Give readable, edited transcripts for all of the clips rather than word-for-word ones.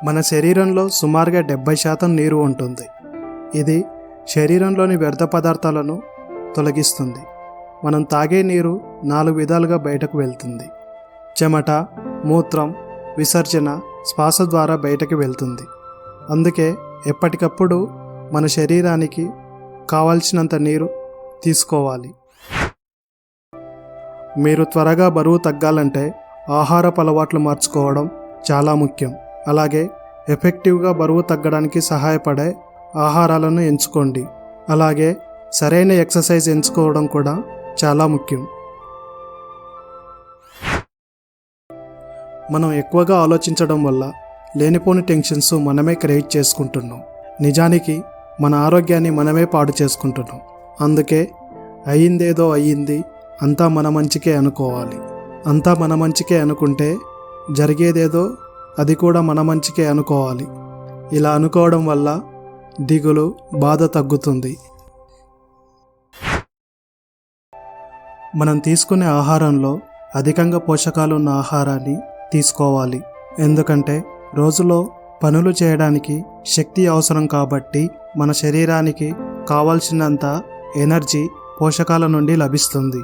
మన శరీరంలో సుమారుగా 70% నీరు ఉంటుంది. ఇది శరీరంలోని వ్యర్థ పదార్థాలను తొలగిస్తుంది. మనం తాగే నీరు 4 విధాలుగా బయటకు వెళ్తుంది. చెమట, మూత్రం, విసర్జన, శ్వాస ద్వారా బయటకు వెళ్తుంది. అందుకే ఎప్పటికప్పుడు మన శరీరానికి కావాల్సినంత నీరు తీసుకోవాలి. మీరు త్వరగా బరువు తగ్గాలంటే ఆహారపు అలవాట్లు మార్చుకోవడం చాలా ముఖ్యం. అలాగే ఎఫెక్టివ్గా బరువు తగ్గడానికి సహాయపడే ఆహారాలను ఎంచుకోండి. అలాగే సరైన ఎక్సర్సైజ్ ఎంచుకోవడం కూడా చాలా ముఖ్యం. మనం ఎక్కువగా ఆలోచించడం వల్ల లేనిపోని టెన్షన్స్ మనమే క్రియేట్ చేసుకుంటున్నాం. నిజానికి మన ఆరోగ్యాన్ని మనమే పాడు చేసుకుంటున్నాం. అందుకే అయ్యిందేదో అయ్యింది, అంతా మన మంచికే అనుకోవాలి. అంతా మన మంచికే అనుకుంటే జరిగేదేదో అది కూడా మన మంచికే అనుకోవాలి. ఇలా అనుకోవడం వల్ల దిగులు, బాధ తగ్గుతుంది. మనం తీసుకునే ఆహారంలో అధికంగా పోషకాలు ఉన్న ఆహారాన్ని తీసుకోవాలి. ఎందుకంటే రోజులో పనులు చేయడానికి శక్తి అవసరం కాబట్టి మన శరీరానికి కావాల్సినంత ఎనర్జీ పోషకాల నుండి లభిస్తుంది.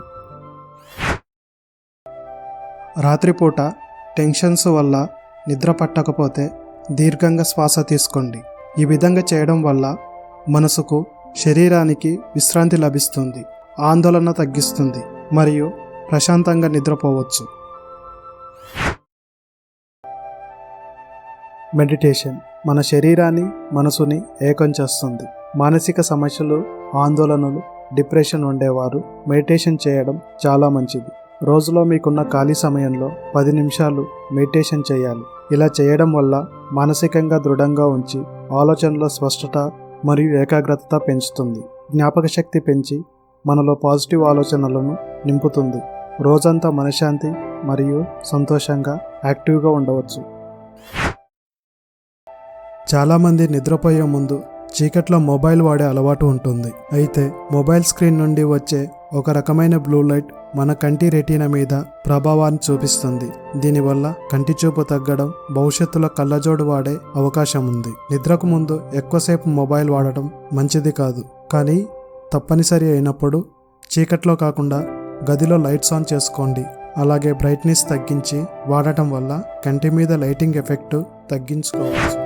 రాత్రిపూట టెన్షన్స్ వల్ల నిద్ర పట్టకపోతే దీర్ఘంగా శ్వాస తీసుకోండి. ఈ విధంగా చేయడం వల్ల మనసుకు, శరీరానికి విశ్రాంతి లభిస్తుంది, ఆందోళన తగ్గిస్తుంది మరియు ప్రశాంతంగా నిద్రపోవచ్చు. మెడిటేషన్ మన శరీరాన్ని, మనసుని ఏకం చేస్తుంది. మానసిక సమస్యలు, ఆందోళనలు, డిప్రెషన్ ఉండేవారు మెడిటేషన్ చేయడం చాలా మంచిది. రోజులో మీకున్న ఖాళీ సమయంలో 10 నిమిషాలు మెడిటేషన్ చేయాలి. ఇలా చేయడం వల్ల మానసికంగా దృఢంగా ఉంచి ఆలోచనలో స్పష్టత మరియు ఏకాగ్రత పెంచుతుంది. జ్ఞాపక శక్తి పెంచి మనలో పాజిటివ్ ఆలోచనలను నింపుతుంది. రోజంతా మనశ్శాంతి మరియు సంతోషంగా యాక్టివ్గా ఉండవచ్చు. చాలామంది నిద్రపోయే ముందు చీకట్లో మొబైల్ వాడే అలవాటు ఉంటుంది. అయితే మొబైల్ స్క్రీన్ నుండి వచ్చే ఒక రకమైన బ్లూ లైట్ మన కంటి రెటీనా మీద ప్రభావాన్ని చూపిస్తుంది. దీనివల్ల కంటి చూపు తగ్గడం, భవిష్యత్తులో కళ్ళజోడు వాడే అవకాశం ఉంది. నిద్రకు ముందు ఎక్కువసేపు మొబైల్ వాడటం మంచిది కాదు. కానీ తప్పనిసరి అయినప్పుడు చీకట్లో కాకుండా గదిలో లైట్స్ ఆన్ చేసుకోండి. అలాగే బ్రైట్నెస్ తగ్గించి వాడటం వల్ల కంటి మీద లైటింగ్ ఎఫెక్ట్ తగ్గించుకోవచ్చు.